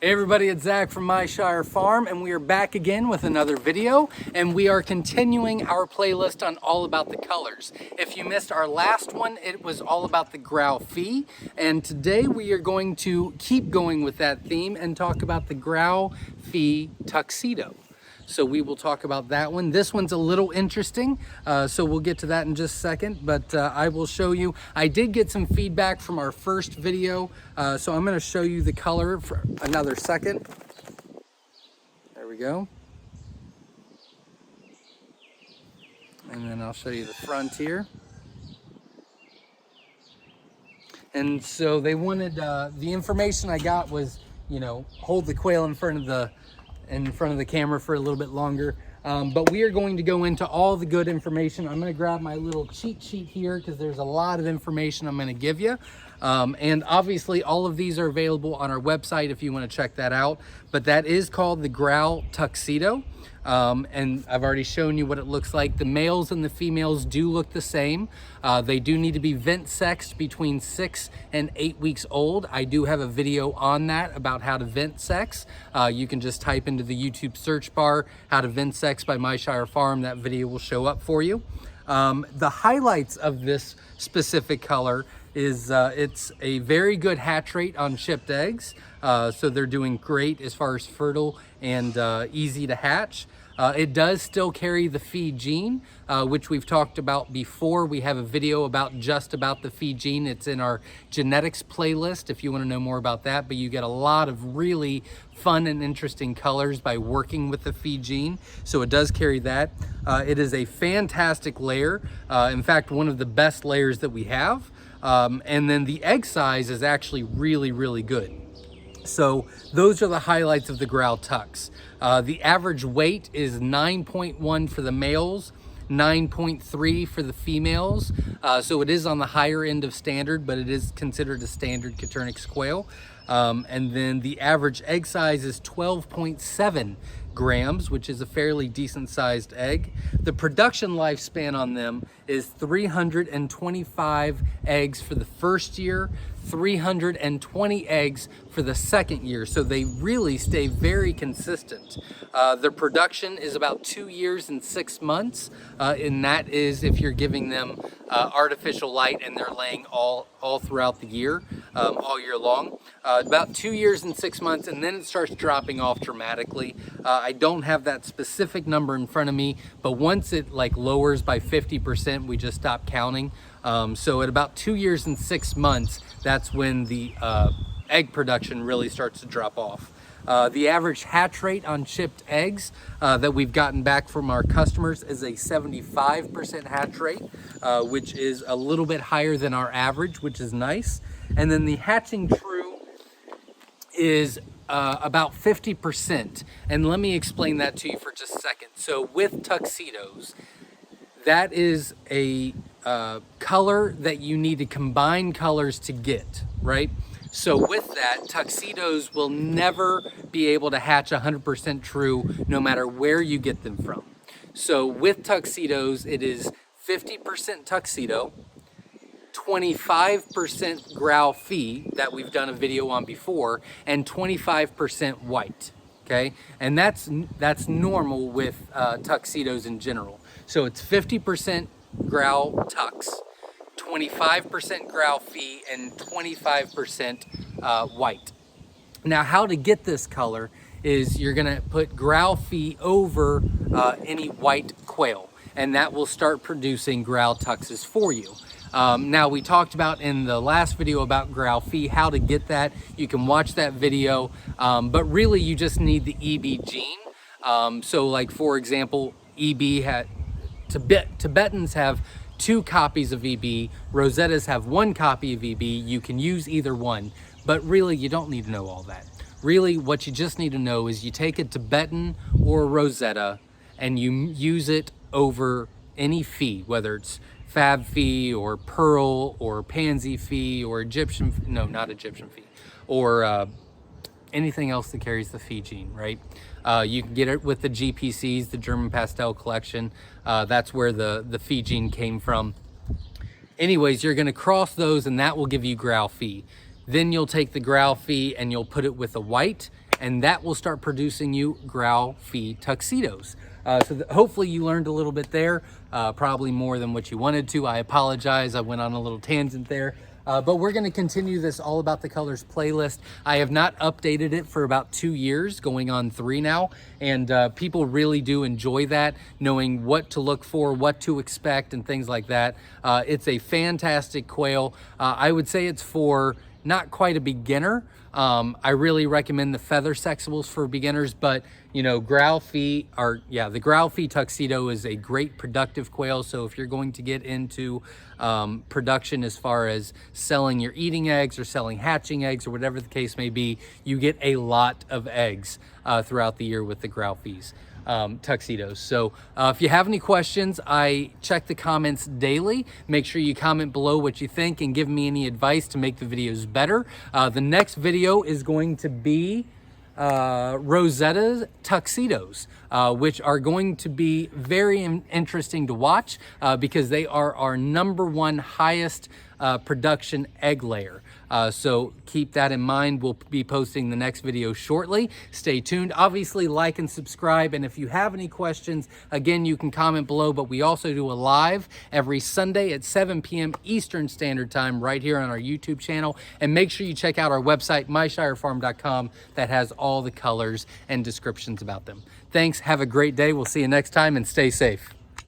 Hey everybody, it's Zach from Myshire Farm, and we are back again with another video, and we are continuing our playlist on all about the colors. If you missed our last one, it was all about the Grau fee, and today we are going to keep going with that theme and talk about the Grau fee tuxedo. So we will talk about that one. This one's a little interesting, so we'll get to that in just a second, but I will show you. I did get some feedback from our first video, so I'm gonna show you the color for another second. There we go. And then I'll show you the front here. And so they wanted, the information I got was, you know, hold the quail in front of the camera for a little bit longer, but we are going to go into all the good information. I'm going to grab my little cheat sheet here because there's a lot of information I'm going to give you, and obviously all of these are available on our website if you want to check that out. But that is called the Grau tuxedo, and I've already shown you what it looks like. The males and the females do look the same. They do need to be vent sexed between 6 and 8 weeks old. I do have a video on that about how to vent sex. You can just type into the YouTube search bar how to vent sex by Myshire Farm. That video will show up for you. The highlights of this specific color is it's a very good hatch rate on chipped eggs. So they're doing great as far as fertile and easy to hatch. It does still carry the feed gene, which we've talked about before. We have a video about just about the feed gene. It's in our genetics playlist if you want to know more about that, but you get a lot of really fun and interesting colors by working with the feed gene. So it does carry that. It is a fantastic layer. In fact, one of the best layers that we have. And then the egg size is actually really, really good. So those are the highlights of the Grau Tux. The average weight is 9.1 for the males, 9.3 for the females. So it is on the higher end of standard, but it is considered a standard Coturnix quail. And then the average egg size is 12.7 grams, which is a fairly decent sized egg. The production lifespan on them is 325 eggs for the first year, 320 eggs for the second year. So they really stay very consistent. Their production is about 2 years and 6 months. And that is if you're giving them artificial light and they're laying all throughout the year, all year long. About 2 years and 6 months, and then it starts dropping off dramatically. I don't have that specific number in front of me, but once it like lowers by 50%, we just stop counting. So at about 2 years and 6 months, that's when the egg production really starts to drop off. The average hatch rate on chipped eggs that we've gotten back from our customers is a 75% hatch rate, which is a little bit higher than our average, which is nice. And then the hatching true is about 50%. And let me explain that to you for just a second. So with tuxedos, that is a color that you need to combine colors to get, right? So with that, tuxedos will never be able to hatch 100% true no matter where you get them from. So with tuxedos, it is 50% tuxedo, 25% Grau fee that we've done a video on before, and 25% white, okay? And that's normal with tuxedos in general. So it's 50% Grau tux, 25% Grau fee, and 25% white. Now, how to get this color is you're gonna put Grau fee over any white quail, and that will start producing Grau tuxes for you. Now, we talked about in the last video about Grau fee how to get that. You can watch that video, but really you just need the EB gene. So like, for example, Tibetans have 2 copies of EB, Rosettas have 1 copy of EB. You can use either one, but really you don't need to know all that. Really what you just need to know is you take a Tibetan or a Rosetta and you use it over any fee, whether it's Fab fee or Pearl or Pansy fee or Egyptian, no, not Egyptian fee, or anything else that carries the fee gene, right? You can get it with the GPCs, the German Pastel collection. That's where the fee gene came from. Anyways, you're gonna cross those and that will give you Grau fee. Then you'll take the Grau fee and you'll put it with a white and that will start producing you Grau fee tuxedos. Hopefully you learned a little bit there, probably more than what you wanted to. I apologize, I went on a little tangent there. But we're going to continue this All About the Colors playlist. I have not updated it for about 2 years, going on 3 now, and people really do enjoy that, knowing what to look for, what to expect, and things like that. It's a fantastic quail. I would say it's for not quite a beginner. I really recommend the feather sexables for beginners, but you know, the Grau fee tuxedo is a great productive quail. So if you're going to get into production as far as selling your eating eggs or selling hatching eggs or whatever the case may be, you get a lot of eggs throughout the year with the Grau fees. Tuxedos. So if you have any questions, I check the comments daily. Make sure you comment below what you think and give me any advice to make the videos better. The next video is going to be Rosetta tuxedos, which are going to be very interesting to watch because they are our #1 highest production egg layer. So keep that in mind. We'll be posting the next video shortly. Stay tuned. Obviously, like and subscribe. And if you have any questions, again, you can comment below. But we also do a live every Sunday at 7 p.m. Eastern Standard Time right here on our YouTube channel. And make sure you check out our website, myshirefarm.com, that has all the colors and descriptions about them. Thanks. Have a great day. We'll see you next time, and stay safe.